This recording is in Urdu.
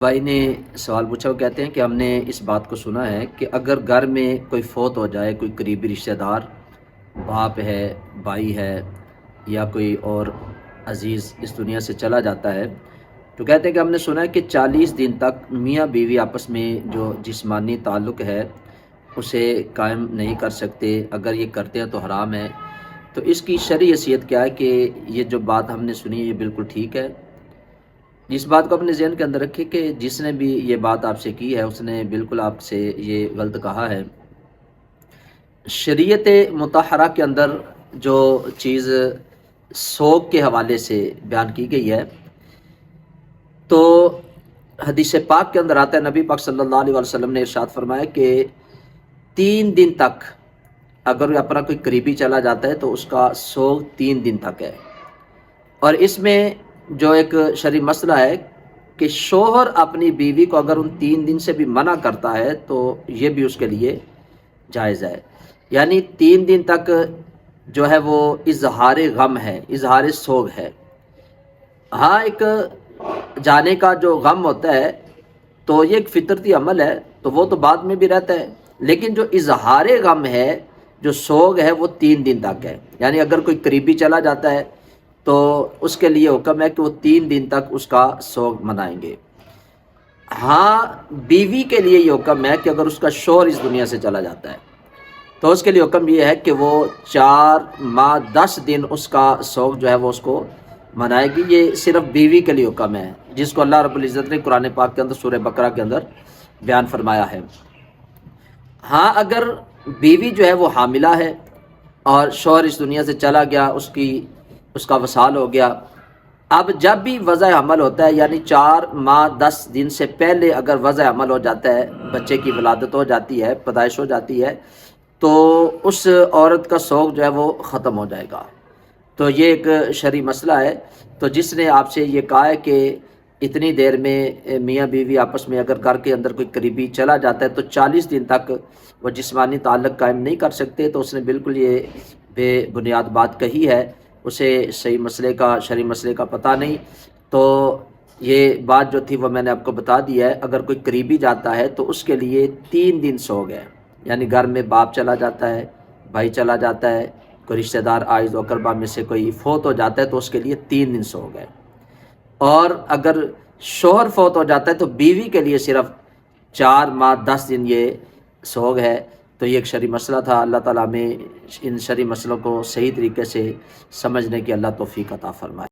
بھائی نے سوال پوچھا، وہ کہتے ہیں کہ ہم نے اس بات کو سنا ہے کہ اگر گھر میں کوئی فوت ہو جائے، کوئی قریبی رشتہ دار، باپ ہے، بھائی ہے یا کوئی اور عزیز اس دنیا سے چلا جاتا ہے، تو کہتے ہیں کہ ہم نے سنا ہے کہ 40 دن تک میاں بیوی آپس میں جو جسمانی تعلق ہے اسے قائم نہیں کر سکتے، اگر یہ کرتے ہیں تو حرام ہے۔ تو اس کی شرعی حیثیت کیا ہے کہ یہ جو بات ہم نے سنی ہے یہ بالکل ٹھیک ہے۔ اس بات کو اپنے ذہن کے اندر رکھیں کہ جس نے بھی یہ بات آپ سے کی ہے اس نے بالکل آپ سے یہ غلط کہا ہے۔ شریعت مطہرہ کے اندر جو چیز سوگ کے حوالے سے بیان کی گئی ہے، تو حدیث پاک کے اندر آتا ہے، نبی پاک صلی اللہ علیہ وسلم نے ارشاد فرمایا کہ 3 دن تک اگر اپنا کوئی قریبی چلا جاتا ہے تو اس کا سوگ 3 دن تک ہے۔ اور اس میں جو ایک شرعی مسئلہ ہے کہ شوہر اپنی بیوی کو اگر ان 3 دن سے بھی منع کرتا ہے تو یہ بھی اس کے لیے جائز ہے، یعنی 3 دن تک جو ہے وہ اظہار غم ہے، اظہار سوگ ہے۔ ہاں، ایک جانے کا جو غم ہوتا ہے تو یہ ایک فطرتی عمل ہے، تو وہ تو بعد میں بھی رہتا ہے، لیکن جو اظہار غم ہے، جو سوگ ہے، وہ 3 دن تک ہے۔ یعنی اگر کوئی قریبی چلا جاتا ہے تو اس کے لیے حکم ہے کہ وہ 3 دن تک اس کا سوگ منائیں گے۔ ہاں، بیوی کے لیے یہ حکم ہے کہ اگر اس کا شوہر اس دنیا سے چلا جاتا ہے تو اس کے لیے حکم یہ ہے کہ وہ 4 ماہ 10 دن اس کا سوگ جو ہے وہ اس کو منائے گی۔ یہ صرف بیوی کے لیے حکم ہے، جس کو اللہ رب العزت نے قرآن پاک کے اندر سورہ بقرہ کے اندر بیان فرمایا ہے۔ ہاں، اگر بیوی جو ہے وہ حاملہ ہے اور شوہر اس دنیا سے چلا گیا، اس کا وصال ہو گیا، اب جب بھی وضع حمل ہوتا ہے، یعنی 4 ماہ 10 دن سے پہلے اگر وضع حمل ہو جاتا ہے، بچے کی ولادت ہو جاتی ہے، پیدائش ہو جاتی ہے، تو اس عورت کا سوگ جو ہے وہ ختم ہو جائے گا۔ تو یہ ایک شرعی مسئلہ ہے۔ تو جس نے آپ سے یہ کہا ہے کہ اتنی دیر میں میاں بیوی آپس میں اگر گھر کے اندر کوئی قریبی چلا جاتا ہے تو 40 دن تک وہ جسمانی تعلق قائم نہیں کر سکتے، تو اس نے بالکل یہ بے بنیاد بات کہی ہے، اسے صحیح مسئلے کا، شرعی مسئلے کا پتہ نہیں۔ تو یہ بات جو تھی وہ میں نے آپ کو بتا دی ہے۔ اگر کوئی قریبی جاتا ہے تو اس کے لیے 3 دن سوگ ہے، یعنی گھر میں باپ چلا جاتا ہے، بھائی چلا جاتا ہے، کوئی رشتہ دار عائز و اقربا میں سے کوئی فوت ہو جاتا ہے تو اس کے لیے 3 دن سوگ ہے۔ اور اگر شوہر فوت ہو جاتا ہے تو بیوی کے لیے صرف 4 ماہ 10 دن یہ سوگ ہے۔ تو یہ ایک شرعی مسئلہ تھا۔ اللہ تعالیٰ ہمیں ان شرعی مسئلوں کو صحیح طریقے سے سمجھنے کی اللہ توفیق عطا فرمائے۔